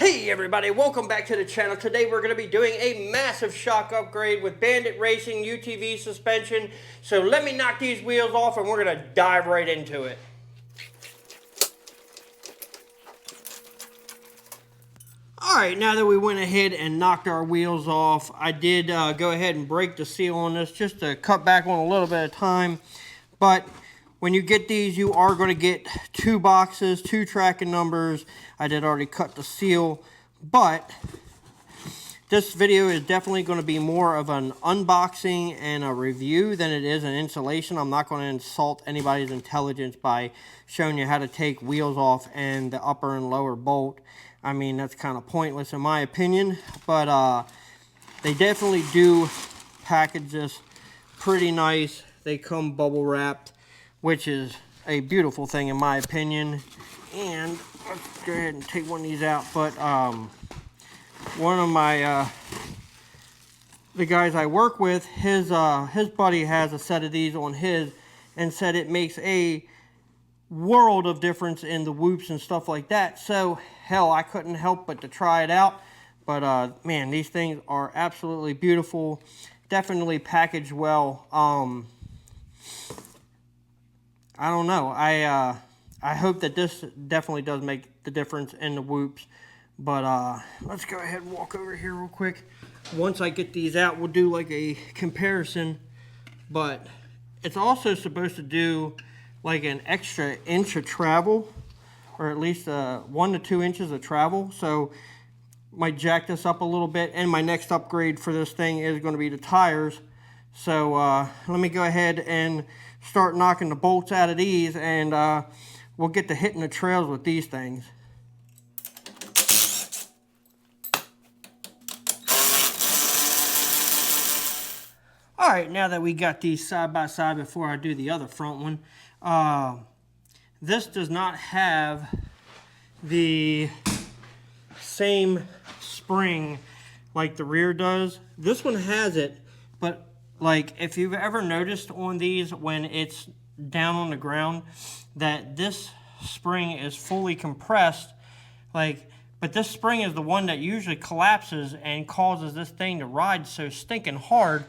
Hey everybody, welcome back to the channel. Today we're going to be doing a massive shock upgrade with Bandit Racing UTV suspension. So let me knock these wheels off and we're going to dive right into it. Alright, now that we went ahead and knocked our wheels off, I did go ahead and break the seal on this just to cut back on a little bit of time. But when you get these, you are going to get two boxes, two tracking numbers. I did already cut the seal, but this video is definitely going to be more of an unboxing and a review than it is an installation. I'm not going to insult anybody's intelligence by showing you how to take wheels off and the upper and lower bolt. I mean, that's kind of pointless in my opinion, but they definitely do package this pretty nice. They come bubble wrapped, which is a beautiful thing in my opinion. And let's go ahead and take one of these out. But one of my the guys I work with, his buddy has a set of these on his, and said it makes a world of difference in the whoops and stuff like that. So hell, I couldn't help but to try it out. But man, these things are absolutely beautiful. Definitely packaged well. I don't know. I hope that this definitely does make the difference in the whoops. But let's go ahead and walk over here real quick. Once I get these out, we'll do like a comparison. But it's also supposed to do like an extra inch of travel, or at least 1 to 2 inches of travel. So might jack this up a little bit. And my next upgrade for this thing is going to be the tires. So let me go ahead and start knocking the bolts out of these, and we'll get to hitting the trails with these things. Alright, now that we got these side by side, before I do the other front one, this does not have the same spring like the rear does. This one has it, but like, if you've ever noticed on these when it's down on the ground that this spring is fully compressed, like, but this spring is the one that usually collapses and causes this thing to ride so stinking hard.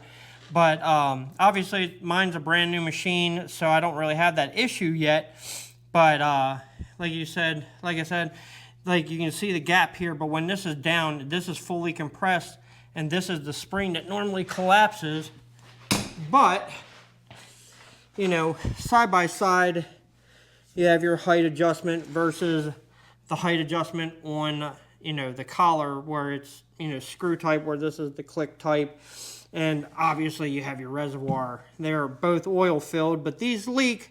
But obviously mine's a brand new machine, so I don't really have that issue yet. But like I said, like you can see the gap here, but when this is down, this is fully compressed, and this is the spring that normally collapses. But, you know, side by side, you have your height adjustment versus the height adjustment on, you know, the collar, where it's, you know, screw type, where this is the click type. And obviously you have your reservoir. They're both oil filled, but these leak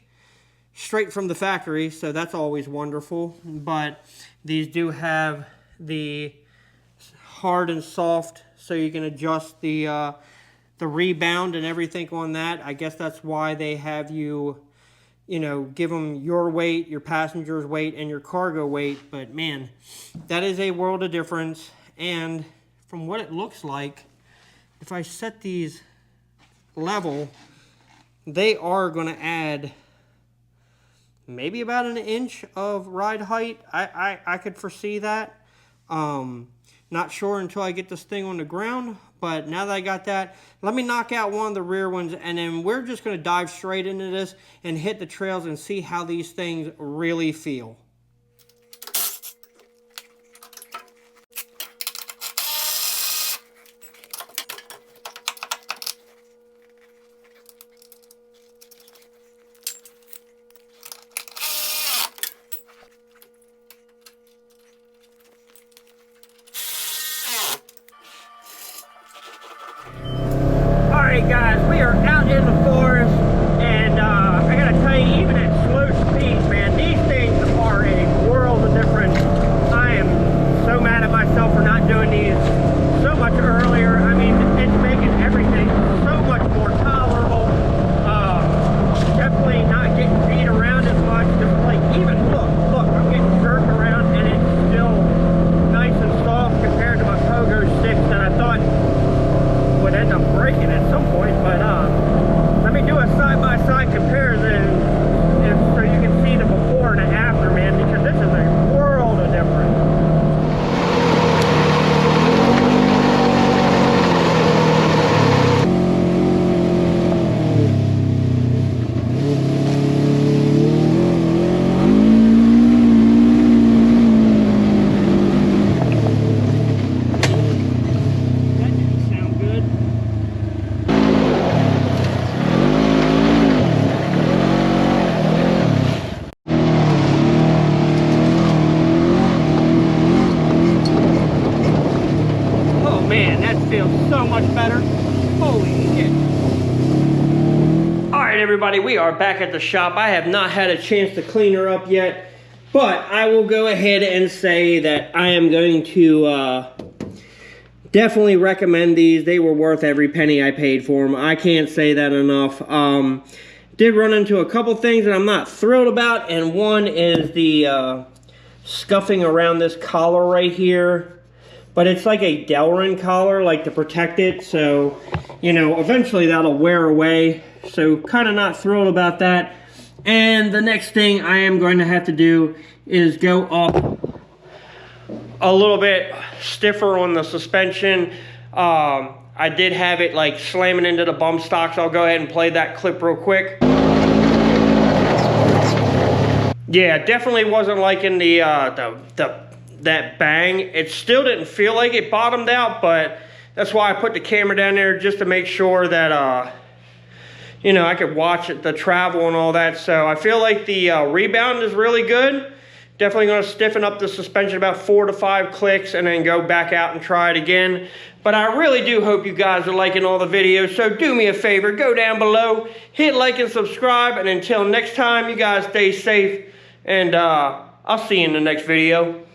straight from the factory, so that's always wonderful. But these do have the hard and soft, so you can adjust the rebound and everything on that. I guess that's why they have you, you know, give them your weight, your passenger's weight, and your cargo weight. But man, that is a world of difference. And from what it looks like, if I set these level, they are going to add maybe about an inch of ride height. I could foresee that. Not sure until I get this thing on the ground. But now that I got that, let me knock out one of the rear ones, and then we're just going to dive straight into this and hit the trails and see how these things really feel. Alright guys, we are out in the forest, and I gotta tell you, even at slow speeds, man, these things are a world of difference. I am so mad at myself for not doing these so much earlier. I mean, it's making everything so much more tolerable. Definitely not getting beat around as much. Just like, even look, I'm getting jerked around and it's still nice and soft compared to my pogo sticks that I thought would end up breaking at some point. But let me much better. Holy shit. Alright everybody, we are back at the shop. I have not had a chance to clean her up yet, but I will go ahead and say that I am going to definitely recommend these. They were worth every penny I paid for them. I can't say that enough. Did run into a couple things that I'm not thrilled about, and one is the scuffing around this collar right here. But it's like a Delrin collar, like to protect it, so, you know, eventually that'll wear away. So kind of not thrilled about that. And the next thing I am going to have to do is go up a little bit stiffer on the suspension. I did have it like slamming into the bump stocks. I'll go ahead and play that clip real quick. Yeah, definitely wasn't liking that bang. It still didn't feel like it bottomed out, but that's why I put the camera down there, just to make sure that you know, I could watch the travel and all that. So I feel like the rebound is really good. Definitely going to stiffen up the suspension about 4 to 5 clicks and then go back out and try it again. But I really do hope you guys are liking all the videos. So do me a favor, go down below, hit like and subscribe. And until next time, you guys stay safe. And I'll see you in the next video.